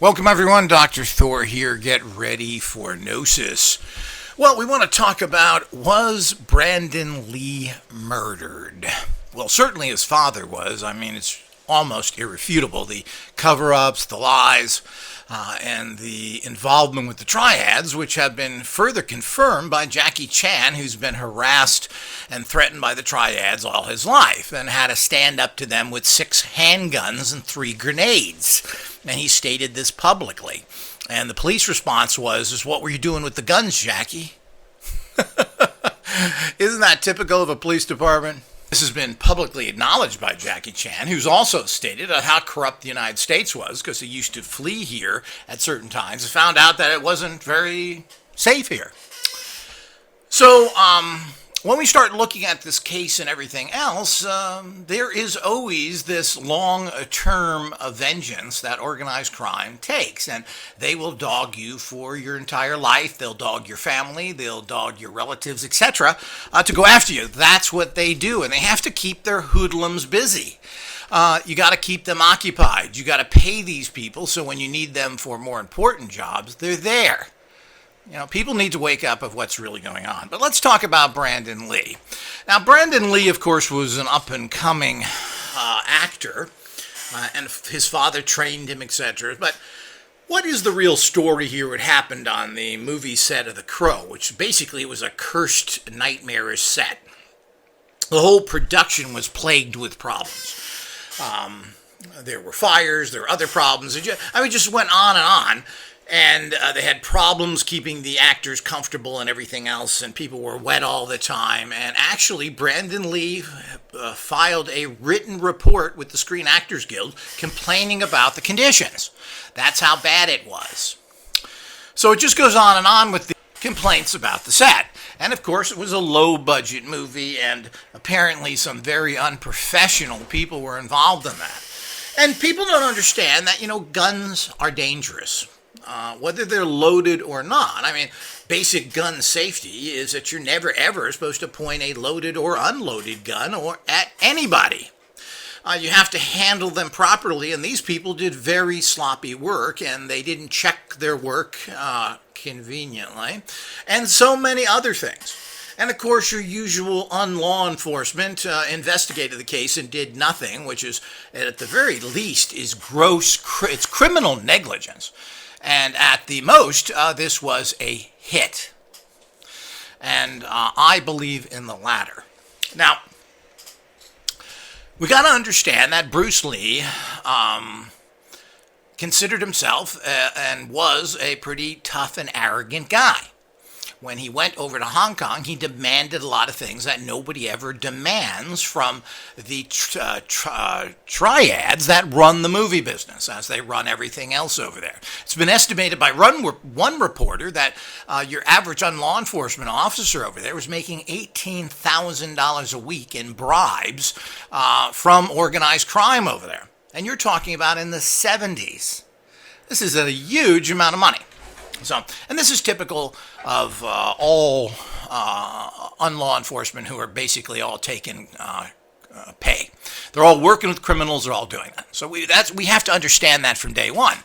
Welcome everyone, Dr. Thor here. Get ready for Gnosis. Well, we want to talk about, was Brandon Lee murdered? Well, certainly his father was. I mean, it's almost irrefutable. The cover-ups, the lies, and the involvement with the triads, which have been further confirmed by Jackie Chan, who's been harassed and threatened by the triads all his life and had to stand up to them with 6 handguns and 3 grenades. And he stated this publicly. And the police response was, what were you doing with the guns, Jackie? Isn't that typical of a police department? This has been publicly acknowledged by Jackie Chan, who's also stated how corrupt the United States was because he used to flee here at certain times and found out that it wasn't very safe here. So, when we start looking at this case and everything else, there is always this long-term vengeance that organized crime takes, and they will dog you for your entire life. They'll dog your family, they'll dog your relatives, etc., to go after you. That's what they do, and they have to keep their hoodlums busy. You got to keep them occupied. You got to pay these people so when you need them for more important jobs, they're there. You know, people need to wake up of what's really going on. But let's talk about Brandon Lee. Now, Brandon Lee, of course, was an up-and-coming actor, and his father trained him, etc. But what is the real story here? What happened on the movie set of The Crow, which basically was a cursed, nightmarish set. The whole production was plagued with problems. There were fires, there were other problems. It just went on and on. And they had problems keeping the actors comfortable and everything else, and people were wet all the time. And actually, Brandon Lee filed a written report with the Screen Actors Guild complaining about the conditions. That's how bad it was. So it just goes on and on with the complaints about the set. And of course, it was a low-budget movie, and apparently some very unprofessional people were involved in that. And people don't understand that, guns are dangerous. Whether they're loaded or not. I mean, basic gun safety is that you're never ever supposed to point a loaded or unloaded gun or at anybody. You have to handle them properly, and these people did very sloppy work, and they didn't check their work conveniently, and so many other things. And of course, your usual law enforcement investigated the case and did nothing, which is, at the very least, is gross. It's criminal negligence. And at the most, this was a hit. And I believe in the latter. Now, we got to understand that Bruce Lee considered himself and was a pretty tough and arrogant guy. When he went over to Hong Kong, he demanded a lot of things that nobody ever demands from the triads that run the movie business, as they run everything else over there. It's been estimated by one reporter that your average law enforcement officer over there was making $18,000 a week in bribes from organized crime over there. And you're talking about in the 70s. This is a huge amount of money. So, and this is typical of all law enforcement who are basically all taking pay. They're all working with criminals. They're all doing that. So we have to understand that from day one.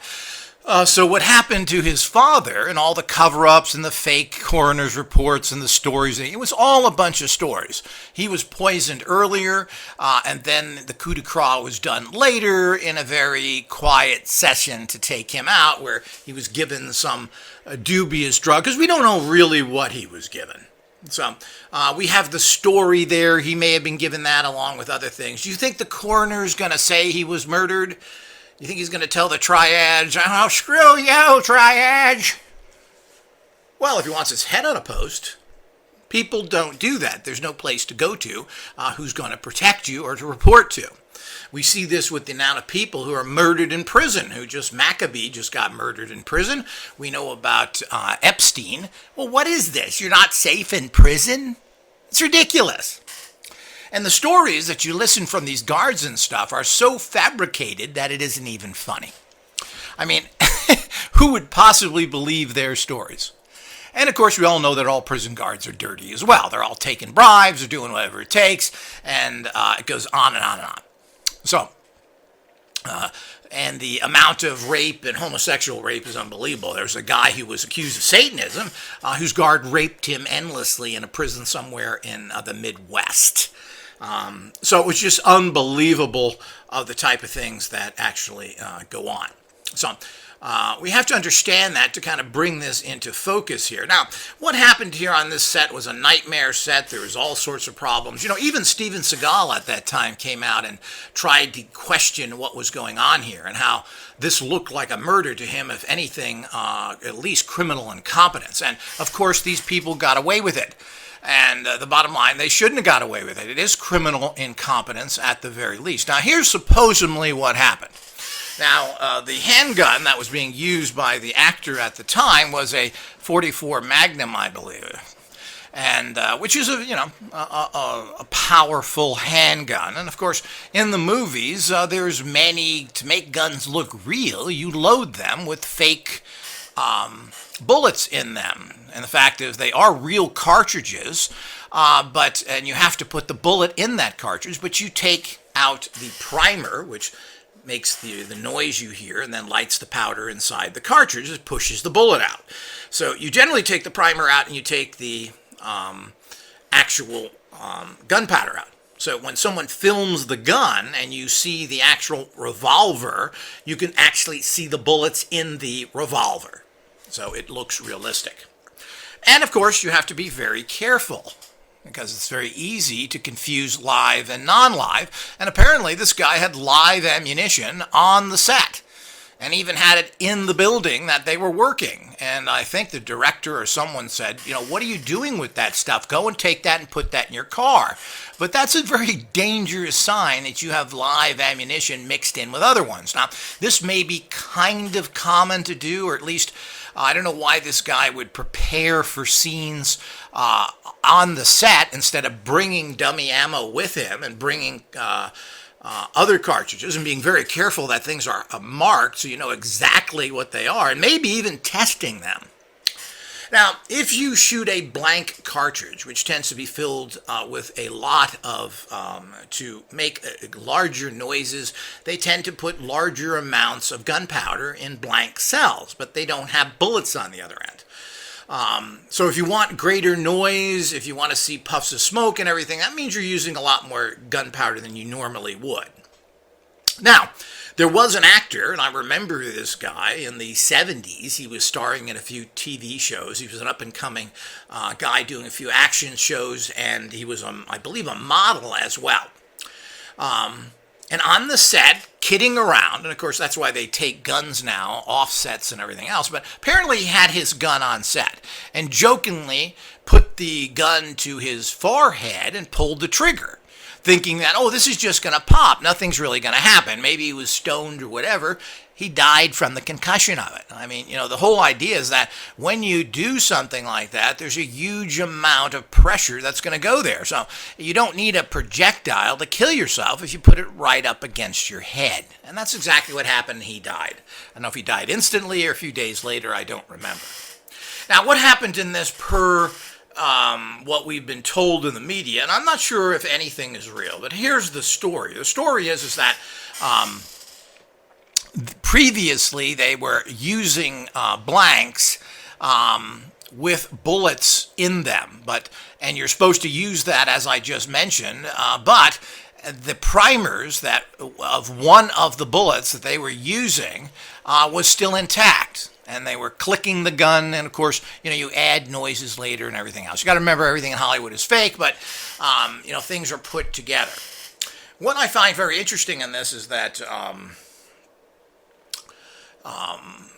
So what happened to his father and all the cover-ups and the fake coroner's reports and the stories, it was all a bunch of stories. He was poisoned earlier, and then the coup de grace was done later in a very quiet session to take him out, where he was given some dubious drug, because we don't know really what he was given. So we have the story there. He may have been given that along with other things. Do you think the coroner's going to say he was murdered? You think he's going to tell the triads, oh, screw you, triads? Well, if he wants his head on a post, people don't do that. There's no place to go to who's going to protect you or to report to. We see this with the amount of people who are murdered in prison, Maccabee just got murdered in prison. We know about Epstein. Well, what is this? You're not safe in prison? It's ridiculous. And the stories that you listen from these guards and stuff are so fabricated that it isn't even funny. I mean, who would possibly believe their stories? And of course, we all know that all prison guards are dirty as well. They're all taking bribes, they're doing whatever it takes, and it goes on and on and on. So, And the amount of rape and homosexual rape is unbelievable. There's a guy who was accused of Satanism, whose guard raped him endlessly in a prison somewhere in the Midwest. So it was just unbelievable of the type of things that actually go on. So we have to understand that to kind of bring this into focus here. Now, what happened here on this set was a nightmare set. There was all sorts of problems. You know, even Steven Seagal at that time came out and tried to question what was going on here and how this looked like a murder to him, if anything, at least criminal incompetence. And, of course, these people got away with it. And the bottom line, they shouldn't have got away with it. It is criminal incompetence at the very least. Now, here's supposedly what happened. Now, the handgun that was being used by the actor at the time was a .44 Magnum, I believe, and which is a powerful handgun. And of course, in the movies, there's many to make guns look real. You load them with fake bullets in them, and the fact is they are real cartridges. And you have to put the bullet in that cartridge, but you take out the primer, which makes the noise you hear and then lights the powder inside the cartridge. It pushes the bullet out. So you generally take the primer out and you take the actual gunpowder out. So when someone films the gun and you see the actual revolver, you can actually see the bullets in the revolver. So it looks realistic. And of course, you have to be very careful, because it's very easy to confuse live and non-live. And apparently this guy had live ammunition on the set and even had it in the building that they were working. And I think the director or someone said, you know, what are you doing with that stuff? Go and take that and put that in your car. But that's a very dangerous sign that you have live ammunition mixed in with other ones. Now, this may be kind of common to do, or at least I don't know why this guy would prepare for scenes on the set instead of bringing dummy ammo with him and bringing other cartridges and being very careful that things are marked so you know exactly what they are, and maybe even testing them. Now, if you shoot a blank cartridge, which tends to be filled with a lot of, to make larger noises, they tend to put larger amounts of gunpowder in blank cells, but they don't have bullets on the other end. So if you want greater noise, if you want to see puffs of smoke and everything, that means you're using a lot more gunpowder than you normally would. Now, there was an actor, and I remember this guy in the 70s. He was starring in a few TV shows. He was an up-and-coming guy doing a few action shows, and he was, I believe, a model as well. And on the set, kidding around, and of course that's why they take guns now, off sets and everything else, but apparently he had his gun on set, and jokingly put the gun to his forehead and pulled the trigger, thinking that, oh, this is just going to pop. Nothing's really going to happen. Maybe he was stoned or whatever. He died from the concussion of it. I mean, you know, the whole idea is that when you do something like that, there's a huge amount of pressure that's going to go there. So you don't need a projectile to kill yourself if you put it right up against your head. And that's exactly what happened. He died. I don't know if he died instantly or a few days later. I don't remember. Now, what happened in this per what we've been told in the media, and I'm not sure if anything is real, but here's the story. The story is that previously they were using blanks with bullets in them, and you're supposed to use that, as I just mentioned, but the primers of one of the bullets that they were using was still intact. And they were clicking the gun, and of course, you know, you add noises later and everything else. You got to remember, everything in Hollywood is fake, but you know, things are put together. What I find very interesting in this is that of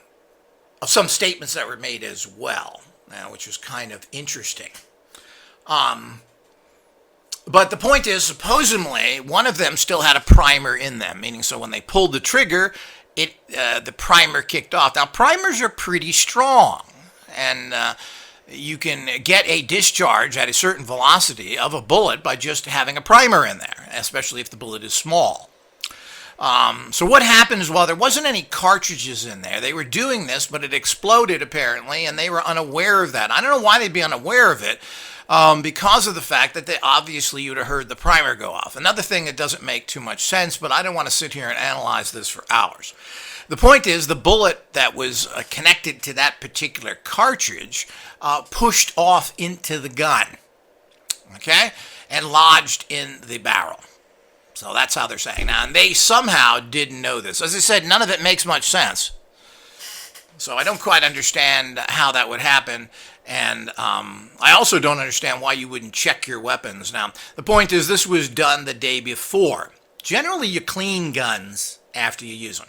some statements that were made as well, which was kind of interesting. But the point is, supposedly, one of them still had a primer in them, meaning so when they pulled the trigger, the primer kicked off. Now, primers are pretty strong, and you can get a discharge at a certain velocity of a bullet by just having a primer in there, especially if the bullet is small. So what happened is, while there wasn't any cartridges in there, they were doing this, but it exploded apparently, and they were unaware of that. I don't know why they'd be unaware of it, because of the fact that obviously you'd have heard the primer go off. Another thing that doesn't make too much sense, but I don't want to sit here and analyze this for hours. The point is the bullet that was connected to that particular cartridge pushed off into the gun, okay, and lodged in the barrel. So that's how they're saying. Now, and they somehow didn't know this. As I said, none of it makes much sense. So I don't quite understand how that would happen. And I also don't understand why you wouldn't check your weapons. Now, the point is this was done the day before. Generally, you clean guns after you use them.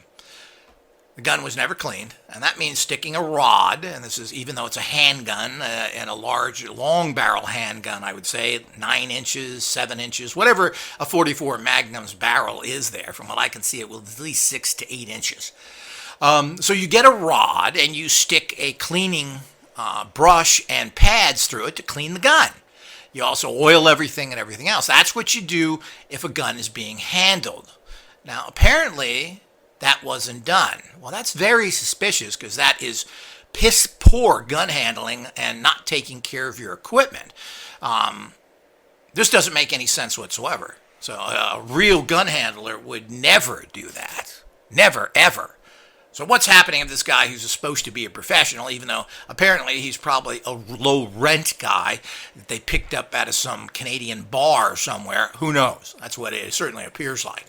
The gun was never cleaned, and that means sticking a rod, and this is even though it's a handgun, and a large, long barrel handgun, I would say, 9 inches, 7 inches, whatever a 44 Magnum's barrel is there. From what I can see, it will at least 6 to 8 inches. So you get a rod, and you stick a cleaning brush and pads through it to clean the gun. You also oil everything and everything else. That's what you do if a gun is being handled. Now, apparently that wasn't done. Well, that's very suspicious because that is piss poor gun handling and not taking care of your equipment. This doesn't make any sense whatsoever. So a real gun handler would never do that. Never, ever. So what's happening to this guy who's supposed to be a professional, even though apparently he's probably a low-rent guy that they picked up out of some Canadian bar somewhere? Who knows? That's what it certainly appears like.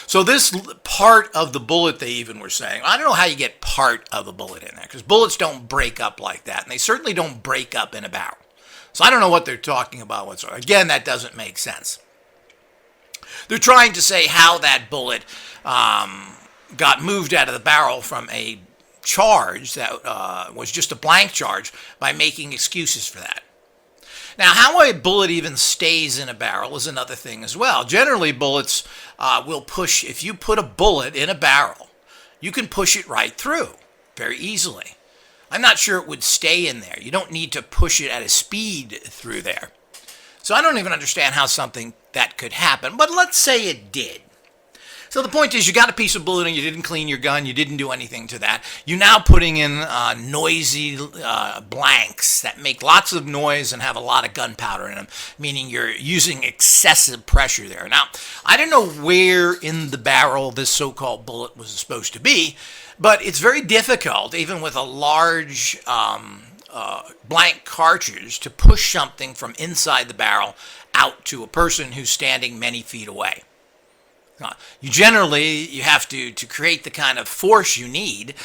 So this part of the bullet, they even were saying, I don't know how you get part of a bullet in there, because bullets don't break up like that, and they certainly don't break up in a barrel. So I don't know what they're talking about whatsoever. Again, that doesn't make sense. They're trying to say how that bullet got moved out of the barrel from a charge that was just a blank charge by making excuses for that. Now, how a bullet even stays in a barrel is another thing as well. Generally, bullets will push, if you put a bullet in a barrel, you can push it right through very easily. I'm not sure it would stay in there. You don't need to push it at a speed through there. So I don't even understand how something that could happen, but let's say it did. So the point is, you got a piece of bullet and you didn't clean your gun, you didn't do anything to that. You're now putting in noisy blanks that make lots of noise and have a lot of gunpowder in them, meaning you're using excessive pressure there. Now, I don't know where in the barrel this so-called bullet was supposed to be, but it's very difficult, even with a large blank cartridge, to push something from inside the barrel out to a person who's standing many feet away. You have to create the kind of force you need,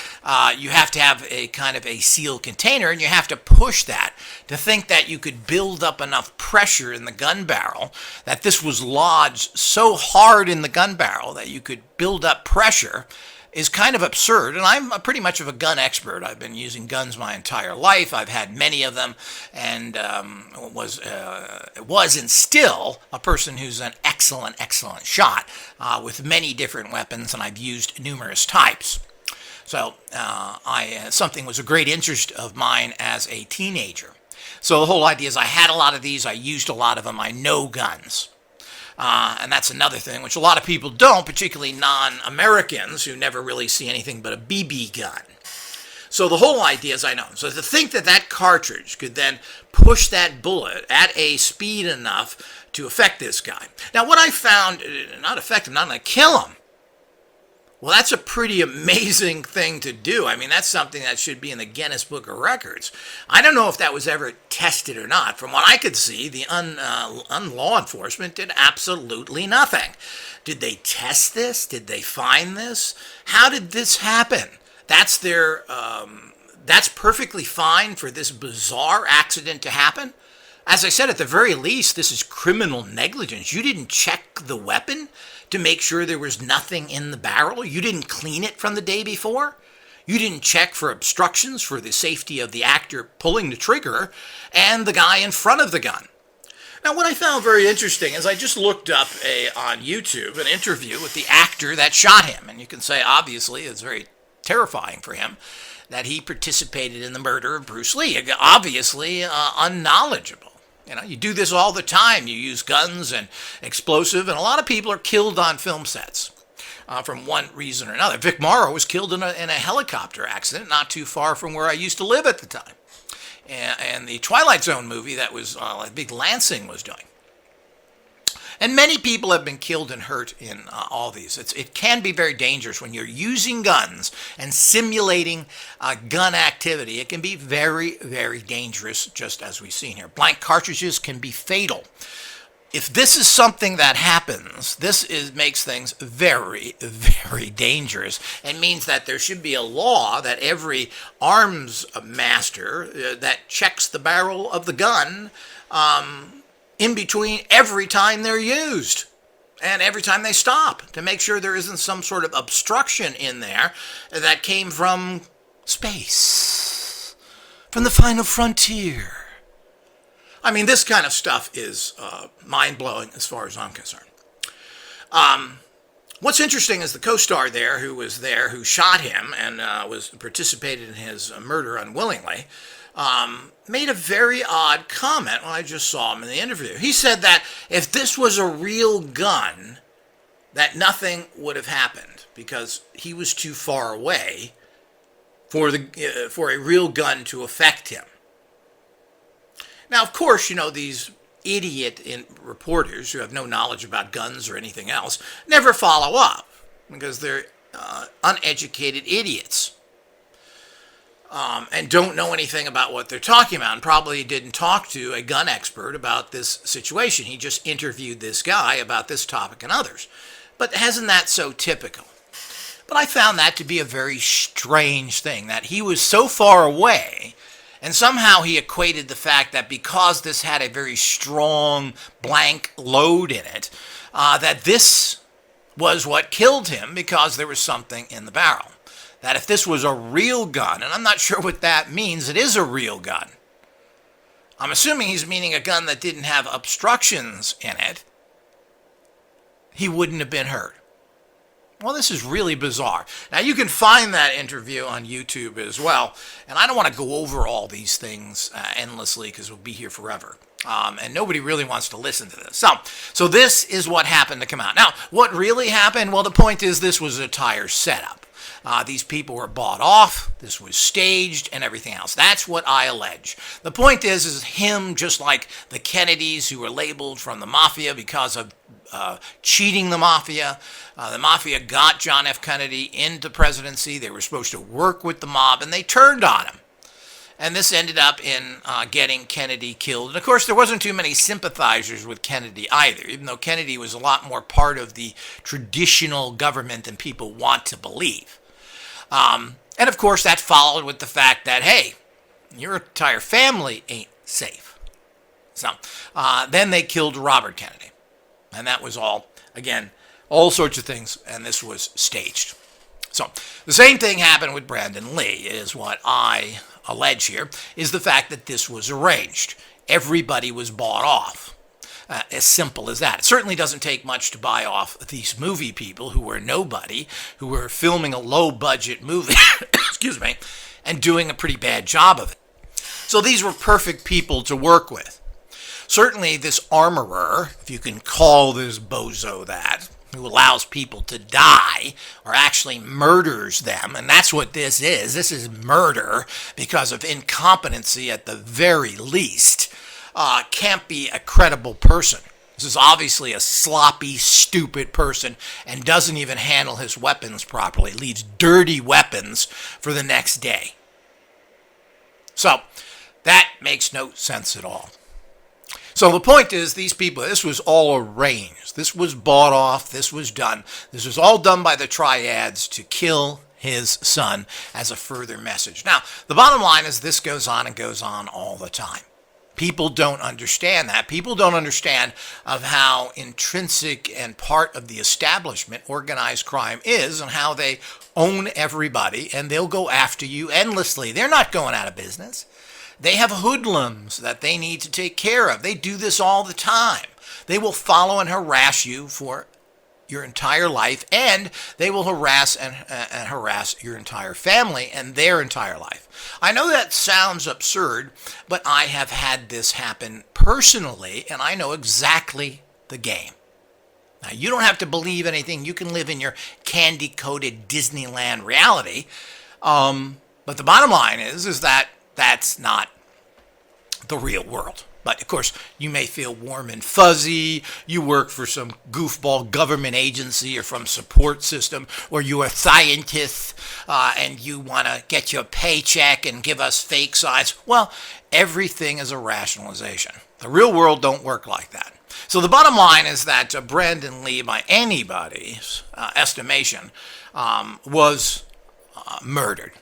you have to have a kind of a sealed container, and you have to push that. To think that you could build up enough pressure in the gun barrel, that this was lodged so hard in the gun barrel that you could build up pressure, is kind of absurd. And I'm pretty much of a gun expert. I've been using guns my entire life. I've had many of them, and was and still a person who's an excellent shot with many different weapons, and I've used numerous types. So something was a great interest of mine as a teenager. So the whole idea is I had a lot of these. I used a lot of them. I know guns. And that's another thing, which a lot of people don't, particularly non-Americans who never really see anything but a BB gun. So the whole idea is I know. So to think that that cartridge could then push that bullet at a speed enough to affect this guy. Now, what I found, not affect him, not going to kill him. Well, that's a pretty amazing thing to do. I mean, that's something that should be in the Guinness Book of Records. I don't know if that was ever tested or not. From what I could see, the law enforcement did absolutely nothing. Did they test this? Did they find this? How did this happen? That's perfectly fine for this bizarre accident to happen. As I said, at the very least, this is criminal negligence. You didn't check the weapon to make sure there was nothing in the barrel. You didn't clean it from the day before. You didn't check for obstructions for the safety of the actor pulling the trigger and the guy in front of the gun. Now, what I found very interesting is I just looked up on YouTube an interview with the actor that shot him. And you can say, obviously, it's very terrifying for him that he participated in the murder of Bruce Lee. Obviously, unknowledgeable. You know, you do this all the time. You use guns and explosive, and a lot of people are killed on film sets from one reason or another. Vic Morrow was killed in a helicopter accident not too far from where I used to live at the time. and the Twilight Zone movie that was like Big Lansing was doing. And many people have been killed and hurt in all these. It can be very dangerous when you're using guns and simulating gun activity. It can be very, very dangerous, just as we've seen here. Blank cartridges can be fatal. If this is something that happens, makes things very, very dangerous, and means that there should be a law that every arms master that checks the barrel of the gun in between every time they're used and every time they stop, to make sure there isn't some sort of obstruction in there that came from space, from the final frontier. I mean, this kind of stuff is mind-blowing as far as I'm concerned. What's interesting is the co-star there, who shot him and participated in his murder unwillingly, made a very odd comment when I just saw him in the interview. He said that if this was a real gun, that nothing would have happened because he was too far away for a real gun to affect him. Now, of course, these idiot reporters who have no knowledge about guns or anything else never follow up because they're uneducated idiots. And don't know anything about what they're talking about, and probably didn't talk to a gun expert about this situation. He just interviewed this guy about this topic and others. But isn't that so typical? But I found that to be a very strange thing, that he was so far away, and somehow he equated the fact that because this had a very strong blank load in it, that this was what killed him because there was something in the barrel. That if this was a real gun, and I'm not sure what that means, it is a real gun. I'm assuming he's meaning a gun that didn't have obstructions in it, he wouldn't have been hurt. Well, this is really bizarre. Now, you can find that interview on YouTube as well, and I don't want to go over all these things endlessly because we'll be here forever. And nobody really wants to listen to this. So this is what happened to come out. Now, what really happened? Well, the point is this was a tire setup. These people were bought off, this was staged, and everything else. That's what I allege. The point is him, just like the Kennedys who were labeled from the mafia because of cheating the mafia. The mafia got John F. Kennedy into presidency. They were supposed to work with the mob, and they turned on him. And this ended up in getting Kennedy killed. And of course, there wasn't too many sympathizers with Kennedy either, even though Kennedy was a lot more part of the traditional government than people want to believe. And of course, that followed with the fact that, hey, your entire family ain't safe. So then they killed Robert Kennedy. And that was all, again, all sorts of things, and this was staged. So the same thing happened with Brandon Lee, is what I allege here, is the fact that this was arranged. Everybody was bought off. As simple as that. It certainly doesn't take much to buy off these movie people who were nobody, who were filming a low-budget movie, excuse me, and doing a pretty bad job of it. So these were perfect people to work with. Certainly this armorer, if you can call this bozo that, who allows people to die or actually murders them, and that's what this is. This is murder because of incompetency at the very least. Can't be a credible person. This is obviously a sloppy, stupid person and doesn't even handle his weapons properly. Leaves dirty weapons for the next day. So, that makes no sense at all. So the point is, these people, this was all arranged. This was bought off. This was done. This was all done by the triads to kill his son as a further message. Now, the bottom line is this goes on and goes on all the time. People don't understand that. People don't understand of how intrinsic and part of the establishment organized crime is and how they own everybody and they'll go after you endlessly. They're not going out of business. They have hoodlums that they need to take care of. They do this all the time. They will follow and harass you for your entire life, and they will harass and harass your entire family and their entire life. I know that sounds absurd, but I have had this happen personally, and I know exactly the game. Now, you don't have to believe anything. You can live in your candy-coated Disneyland reality. But the bottom line is that that's not the real world. But of course, you may feel warm and fuzzy. You work for some goofball government agency or from support system, or you're a scientist and you want to get your paycheck and give us fake science. Well, everything is a rationalization. The real world don't work like that. So the bottom line is that Brandon Lee, by anybody's estimation, was murdered.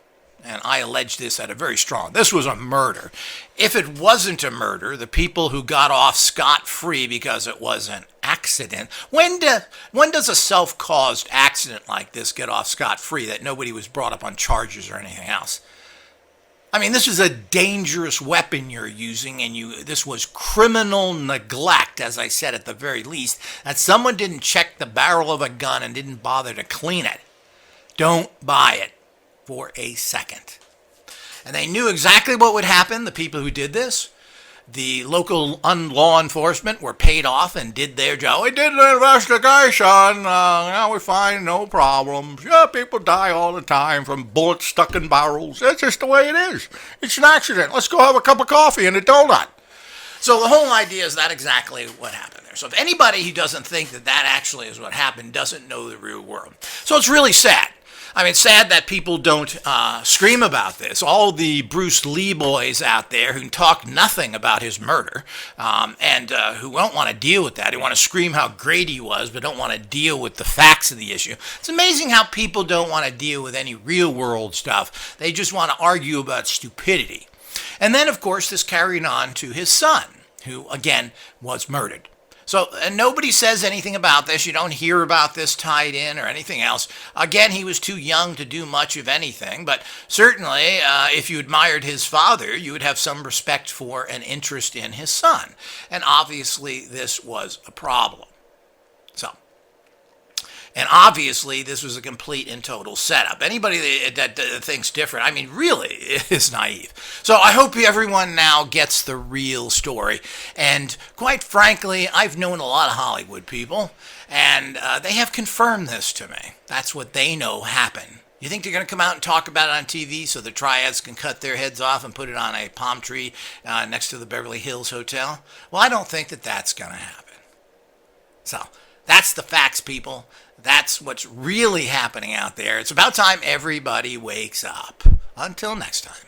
And I allege this at a very strong. This was a murder. If it wasn't a murder, the people who got off scot-free because it was an accident. When does a self-caused accident like this get off scot-free, that nobody was brought up on charges or anything else? I mean, this is a dangerous weapon you're using, and this was criminal neglect, as I said at the very least, that someone didn't check the barrel of a gun and didn't bother to clean it. Don't buy it for a second. And they knew exactly what would happen, the people who did this. The local law enforcement were paid off and did their job. We did an investigation. Now we find no problems. Yeah, people die all the time from bullets stuck in barrels. That's just the way it is. It's an accident. Let's go have a cup of coffee and a donut. So the whole idea is that exactly what happened there. So if anybody who doesn't think that that actually is what happened doesn't know the real world. So it's really sad. I mean, it's sad that people don't scream about this. All the Bruce Lee boys out there who talk nothing about his murder and who don't want to deal with that, who want to scream how great he was but don't want to deal with the facts of the issue. It's amazing how people don't want to deal with any real world stuff. They just want to argue about stupidity. And then, of course, this carried on to his son, who, again, was murdered. So, and nobody says anything about this. You don't hear about this tied in or anything else. Again, he was too young to do much of anything, but certainly if you admired his father, you would have some respect for and interest in his son. And obviously, this was a problem. And obviously, this was a complete and total setup. Anybody that thinks different, I mean, really is naive. So I hope everyone now gets the real story. And quite frankly, I've known a lot of Hollywood people, and they have confirmed this to me. That's what they know happened. You think they're going to come out and talk about it on TV so the triads can cut their heads off and put it on a palm tree next to the Beverly Hills Hotel? Well, I don't think that that's going to happen. So that's the facts, people. That's what's really happening out there. It's about time everybody wakes up. Until next time.